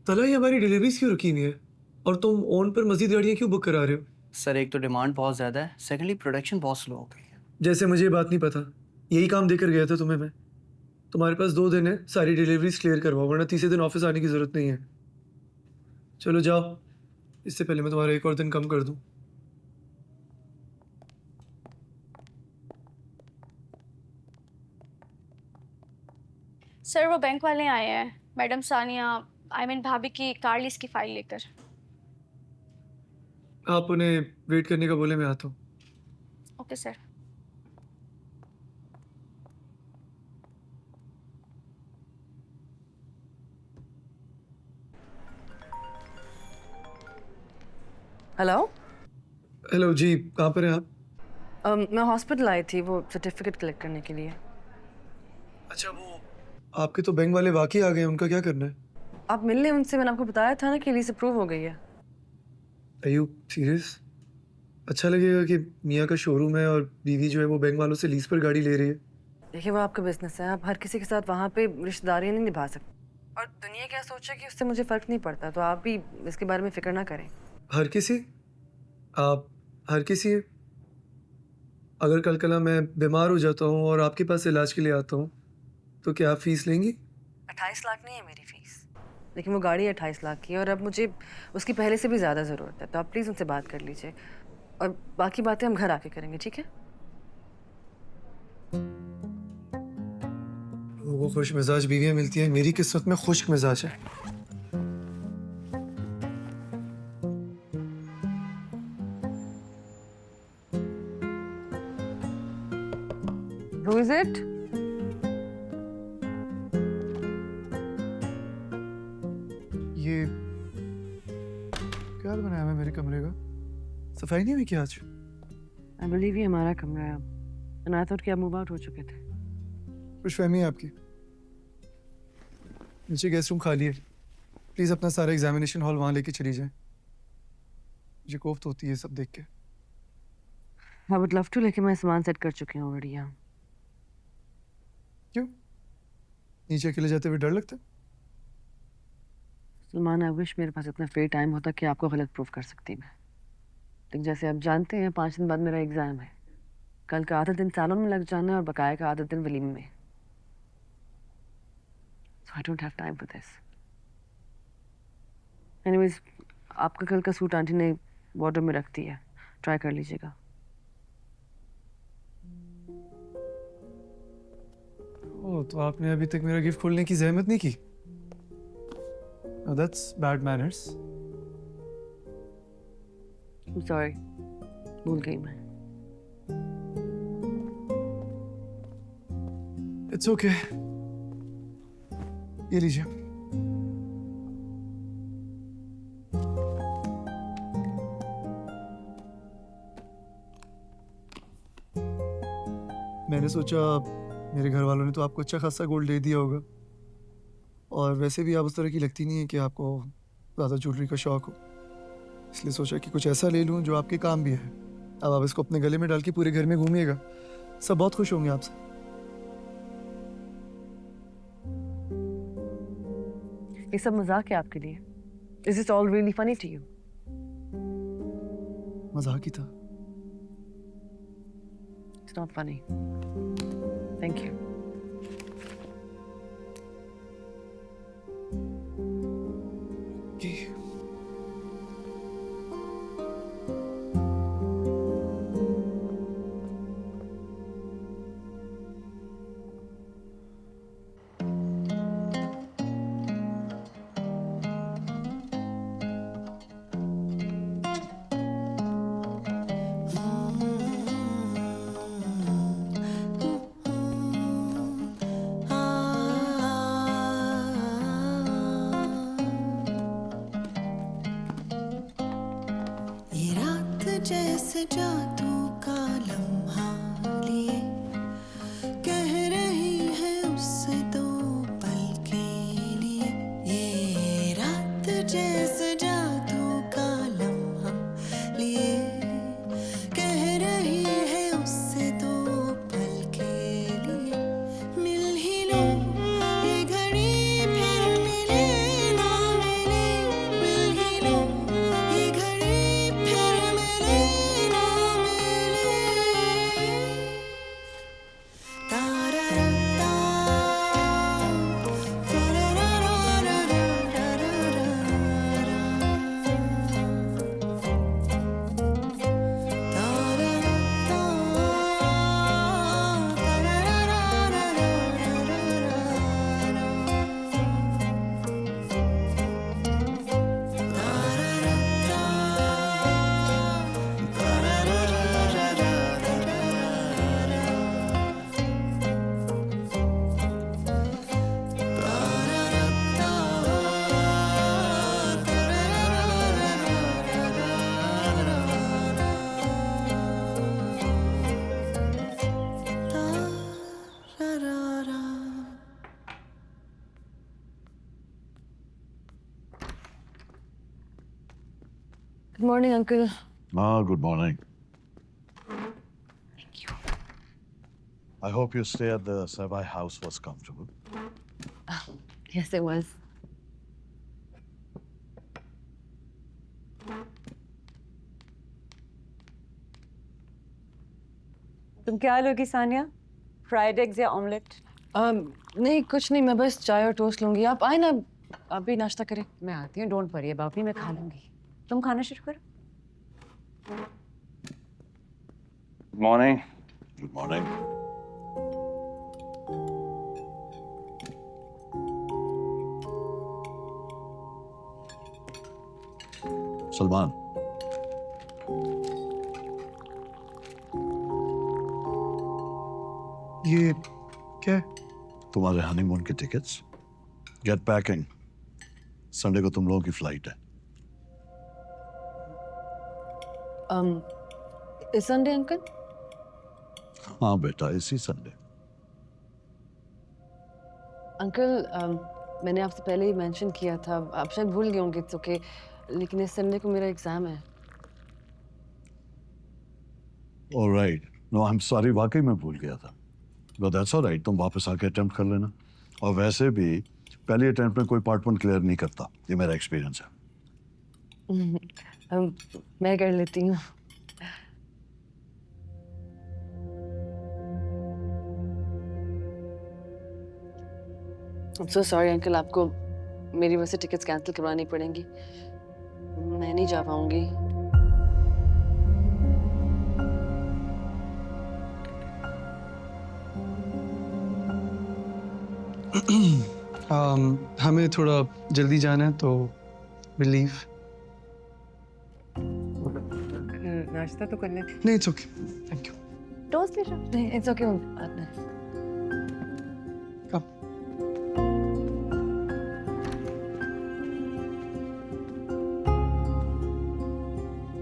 तला, ये हमारी डिलीवरीज क्यों रुकी हुई है? और तुम ऑन पर मजीद गाड़ियाँ क्यों बुक करा रहे हो? सर एक तो डिमांड बहुत ज़्यादा है, सेकेंडली प्रोडक्शन बहुत स्लो हो गई है। जैसे मुझे ये बात नहीं पता। यही काम देकर गया था तुम्हें मैं। तुम्हारे पास 2 दिन है, सारी डिलीवरीज क्लियर करवाओ, वरना तीसरे दिन ऑफिस आने की जरूरत नहीं है। चलो जाओ, इससे पहले मैं तुम्हारा एक और दिन कम कर दूं। सर वो बैंक वाले आए हैं, मैडम सानिया भाभी की कार लीज की फाइल लेकर। आप उन्हें वेट करने का बोले, मैं आता हूँ। Okay sir. हेलो। हेलो जी, कहाँ पर हैं आप? मैं हॉस्पिटल आई थी वो सर्टिफिकेट कलेक्ट करने के लिए। अच्छा, वो आपके तो बैंक वाले वाकई आ गए हैं, उनका क्या करना है? आप मिल लें उनसे, मैंने आपको बताया था ना कि लीज अप्रूव हो गई है। Are you serious? अच्छा लगेगा कि मियाँ का शोरूम है और बीवी जो है वो बैंक वालों से लीज पर गाड़ी ले रही है। देखिए वो आपका बिजनेस है, आप हर किसी के साथ वहाँ पे रिश्तेदारी नहीं निभा सकते। और दुनिया क्या सोचे कि उससे मुझे फर्क नहीं पड़ता, तो आप भी इसके बारे में फिक्र ना करें। हर किसी? आप हर किसी है? अगर कल कला मैं बीमार हो जाता हूँ और आपके पास इलाज के लिए आता हूँ, तो क्या आप फीस लेंगी? 28 लाख नहीं है मेरी फीस, लेकिन वो गाड़ी 28 लाख की है और अब मुझे उसकी पहले से भी ज़्यादा ज़रूरत है, तो आप प्लीज़ उनसे बात कर लीजिए और बाकी बातें हम घर आके करेंगे, ठीक है? लोगों को खुश मिजाज बीवियाँ मिलती हैं, मेरी किस्मत में खुश्क मिजाज है। Who is it? ये क्या बनाया है मेरे कमरे का? सफाई नहीं हुई क्या आज? I believe ये हमारा कमरा है and I thought कि आप मूव आउट हो चुके थे। खुशफहमी है आपकी। नीचे गेस्ट रूम खाली है, प्लीज अपना सारा एग्जामिनेशन हॉल वहां लेके चली जाए। मुझे कोफ्त होती है सब देख के। I would love to, लेकिन मैं सामान सेट कर चुकी हूँ ऑलरेडी यहाँ। क्यों? नीचे अकेले जाते हुए डर लगता है? सलमान, आई विश मेरे पास इतना फ्री टाइम होता कि आपको गलत प्रूफ कर सकती मैं, लेकिन जैसे आप जानते हैं 5 दिन बाद मेरा एग्जाम है। कल का आधा दिन सैलून में लग जाना है और बकाया का आधा दिन वलीम में। So I don't have time for this. Anyways, आपका कल का सूट आंटी ने वार्डरोब में रख दिया है, ट्राई कर लीजिएगा। ओह, तो आपने अभी तक मेरा गिफ्ट खोलने की जहमत नहीं की? That's bad manners. I'm sorry, भूल गई मैं। It's okay. ये लीजिए। मैंने सोचा मेरे घर वालों ने तो आपको अच्छा खासा गोल्ड दे दिया होगा, और वैसे भी आप उस तरह की लगती नहीं है कि आपको ज़्यादा ज्वेलरी का शौक हो, इसलिए सोचा कि कुछ ऐसा ले लूं जो आपके काम भी है। अब आप इसको अपने गले में डाल के पूरे घर में घूमिएगा, सब बहुत खुश होंगे आपसे। ये सब मजाक है आपके लिए? Is this all really funny to you? मजाक ही था। It's not funny. Thank you. कि ये रात जैसे जादू का लम्हा लिए कह रही है उससे दो पल के लिए। ये रात जैसे जादू का लम्हा लिए कह रही है उससे दो पल के लिए। मिल ही लो ये घड़ी फिर मिले ना मिले, good morning uncle. Ah, good morning. I hope your stay at the Savai house was comfortable. Yes, it was. तुम क्या लोगी सानिया? फ्राइड एग्स या ऑमलेट? नहीं कुछ नहीं, मैं बस चाय और टोस्ट लूंगी। आप आए ना, आप भी नाश्ता करें। मैं आती हूँ, डोंट वरी अबाउट मी, मैं खा लूंगी। तुम खाना शुरू करो। मॉर्निंग। Good morning. सलमान, ये क्या है? तुम्हारे हनीमून की टिकट्स। Gate packing. संडे को तुम लोगों की फ्लाइट है। इस संडे अंकल? हाँ बेटा, इसी संडे। अंकल मैंने आपसे पहले ही मेंशन किया था, आप शायद भूल गए होंगे। इट्स ओके, लेकिन इस संडे को मेरा एग्जाम है। Alright, no I am sorry, वाकई मैं भूल गया था। बट दैट्स ऑलराइट, तुम वापस आके अटेम्प्ट कर लेना। और वैसे भी पहली अटेम्प्ट में कोई पार्ट 1 क्लियर नहीं करता, ये मेरा एक्सपीरियंस है। मैं कर लेती हूँ। I'm so sorry अंकल, आपको मेरी वजह से टिकट्स कैंसिल करवानी पड़ेंगी। मैं नहीं जा पाऊंगी। हमें थोड़ा जल्दी जाना है तो विल लीव। नाश्ता तो कर ले। नहीं, it's okay, thank you. Toast ले जाओ। नहीं इट्स ओके, आपने कब?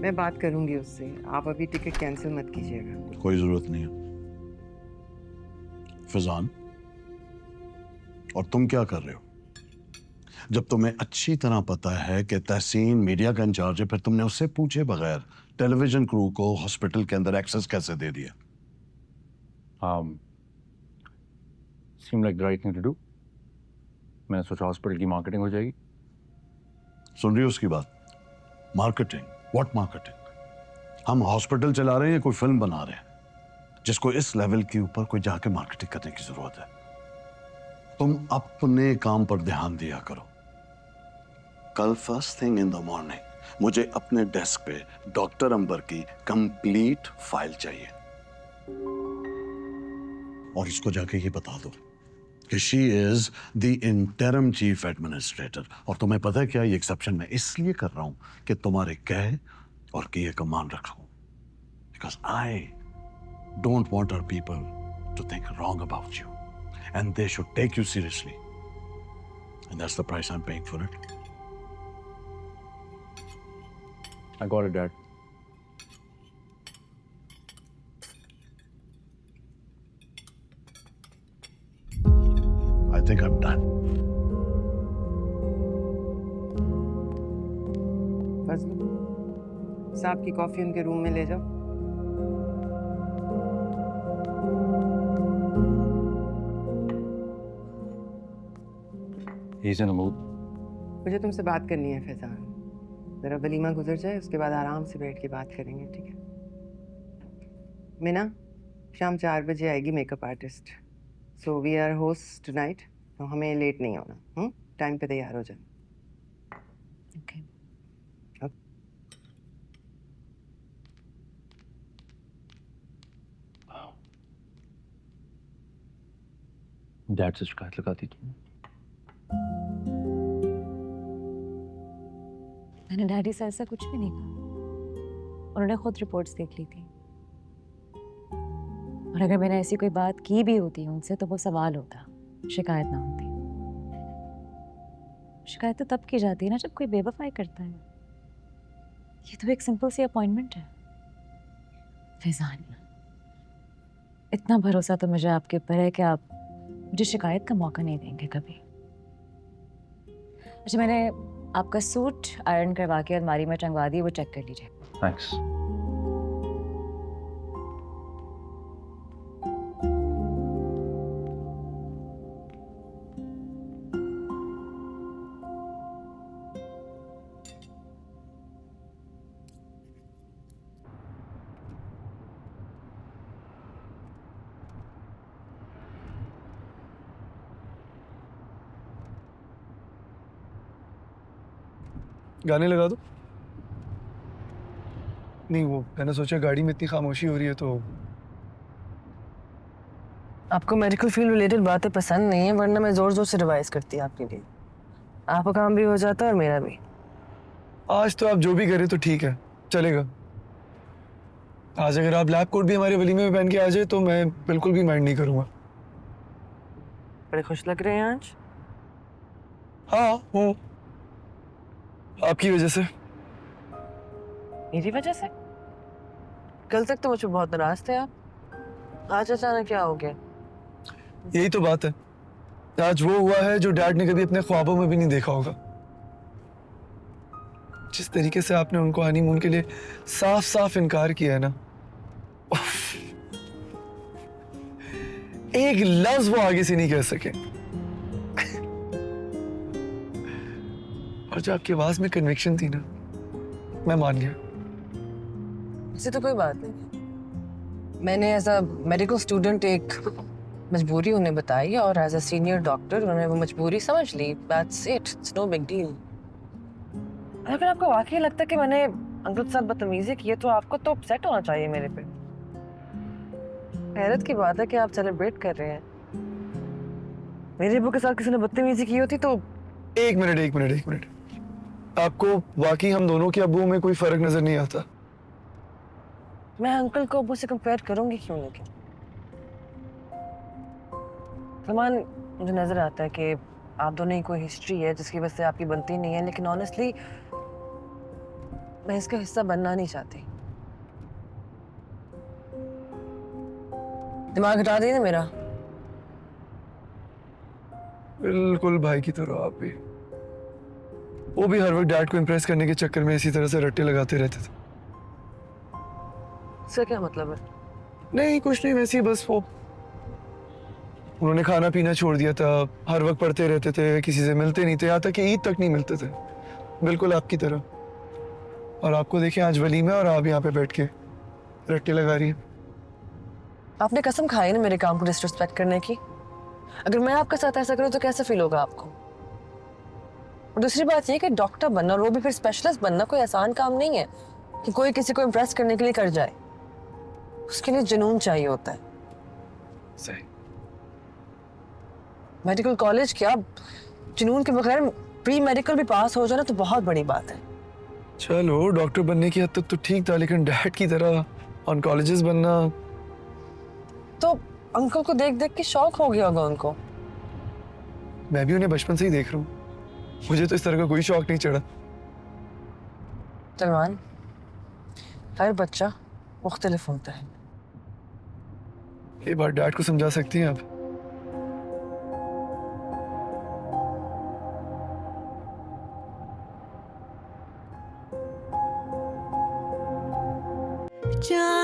मैं बात करूंगी उससे, आप अभी टिकट कैंसिल मत कीजिएगा। कोई जरूरत नहीं है। फिजान, और तुम क्या कर रहे हो? जब तुम्हें अच्छी तरह पता है कि तहसीन मीडिया का इंचार्ज है, फिर तुमने उससे पूछे बगैर टेलीविजन क्रू को हॉस्पिटल के अंदर एक्सेस कैसे दे दिया? Seemed like the right thing to do. मैंने सोचा हॉस्पिटल की मार्केटिंग हो जाएगी। सुन रही हो उसकी बात? मार्केटिंग? What marketing? हम हॉस्पिटल चला रहे हैं या कोई फिल्म बना रहे हैं जिसको इस लेवल के ऊपर कोई जाके मार्केटिंग करने की जरूरत है? तुम अपने काम पर ध्यान दिया करो। कल first thing in the morning मुझे अपने डेस्क पे डॉक्टर अंबर की कंप्लीट फाइल चाहिए, और इसको जाके ये बता दो कि she is the interim chief administrator. और तुम्हें पता है क्या, ये एक्सेप्शन मैं इसलिए कर रहा हूं कि तुम्हारे कहे और किए का मान रखूं, because I don't want our people to think wrong about you and they should take you seriously, and that's the price I'm paying for it. I got it, Dad. I think I'm done. फजल, साहब की coffee उनके room में ले जाओ। He's in a mood. मुझे तुमसे बात करनी है फैजान। जरा वलीमा गुजर जाए, उसके बाद आराम से बैठ के बात करेंगे, ठीक है? मीना, शाम 4 बजे आएगी makeup artist. So we are host tonight, तो हमें लेट नहीं होना। टाइम पे तैयार हो जाए। ओके। डैड से शिकायत लगाती थी। मैंने डैडी से ऐसा कुछ भी नहीं कहा। उन्होंने खुद रिपोर्ट्स देख ली थी, और अगर मैंने ऐसी कोई बात की भी होती उनसे तो वो सवाल होता, शिकायत ना होती। शिकायत तो तब की जाती है ना जब कोई बेवफाई करता है। ये तो एक सिंपल सी अपॉइंटमेंट है। फैजान, इतना भरोसा तो मुझे आपके ऊपर है कि आप मुझे शिकायत का मौका नहीं देंगे कभी। अच्छा, मैंने आपका सूट आयरन करवा के अलमारी में टंगवा दिए, वो चेक कर लीजिए। थैंक्स। गाने लगा दो। नहीं, वो मैंने सोचा गाड़ी में इतनी खामोशी हो रही है तो आपको मेडिकल फील्ड रिलेटेड बातें पसंद नहीं है, वरना मैं जोर जोर से रिवाइज करती आपके लिए। आपका काम भी हो जाता है और मेरा भी। आज तो आप जो भी करें तो ठीक है, चलेगा। आज अगर आप लैब कोट भी हमारे वलीमे में पहन के आ जाए तो मैं बिल्कुल भी माइंड नहीं करूँगा। बड़े खुश लग रहे हैं आज। हाँ हूँ, आपकी वजह से। मेरी वजह से? कल तक तो मुझे बहुत नाराज थे आप, आज अचानक क्या हो गया? यही तो बात है, आज वो हुआ है जो डैड ने कभी अपने ख्वाबों में भी नहीं देखा होगा। जिस तरीके से आपने उनको हनीमून के लिए साफ साफ इनकार किया है ना, उफ, एक लफ्ज वो आगे से नहीं कह सके। और जो आपकी आवाज में कन्विक्शन थी ना, मैं मान गया। इससे तो कोई बात नहीं। मैंने एज अ मेडिकल स्टूडेंट एक मजबूरी उन्हें बताई और एज अ सीनियर डॉक्टर उन्होंने वो मजबूरी समझ ली। That's it, it's no big deal. अगर आपको वाकई लगता है कि मैंने अंकल के साथ बदतमीजी की है तो आपको तो अपसेट होना चाहिए मेरे पे। हैरत की बात है कि आप सेलिब्रेट कर रहे हैं। मेरे अब्बू के साथ किसी ने बदतमीजी की होती तो। एक मिनट, आपको वाकई हम दोनों के अब्बू में कोई फर्क नजर नहीं आता? मैं अंकल को अब्बू से कंपेयर करूंगी क्यों? लेकिन सलमान, मुझे नजर आता है कि आप दोनों की कोई हिस्ट्री है जिसकी वजह से आपकी बनती नहीं है, लेकिन ऑनेस्टली मैं इसका हिस्सा बनना नहीं चाहती। दिमाग हटा दिए ना मेरा। बिल्कुल भाई की तरह आप भी। वो भी हर वक्त डैड को इम्प्रेस करने के चक्कर में इसी तरह से रट्टे लगाते रहते थे। इसका क्या मतलब है? नहीं कुछ नहीं, वैसे ही बस वो उन्होंने खाना पीना छोड़ दिया था, हर वक्त पढ़ते रहते थे, किसी से मिलते नहीं थे, यहाँ तक कि ईद तक नहीं मिलते थे, बिल्कुल आपकी तरह। और आपको देखें आज वलीमा और आप यहाँ पे बैठ के रट्टे लगा रही हैं। आपने कसम खाई ना मेरे काम को डिसरिस्पेक्ट करने की। अगर मैं आपके साथ ऐसा करूँ तो कैसा फील होगा आपको? और दूसरी बात ये कि डॉक्टर बनना और वो भी फिर स्पेशलिस्ट बनना कोई आसान काम नहीं है कि कोई किसी को इम्प्रेस करने के लिए कर जाए। उसके लिए जुनून चाहिए होता है। सही। मेडिकल कॉलेज क्या, जुनून के बगैर प्री मेडिकल भी पास हो जाना तो बहुत बड़ी बात है। चलो डॉक्टर बनने की हद तक तो ठीक था, लेकिन डैड की तरह ऑन्कोलॉजिस्ट बनना। तो अंकल को देख देख के शौक हो गया होगा उनको। मैं भी उन्हें बचपन से ही देख रहा हूँ, मुझे तो इस तरह का कोई शौक नहीं चढ़ा। सलमान, हर बच्चा मुख्तलिफ होता है। ये बात डैड को समझा सकती हैं आप? जा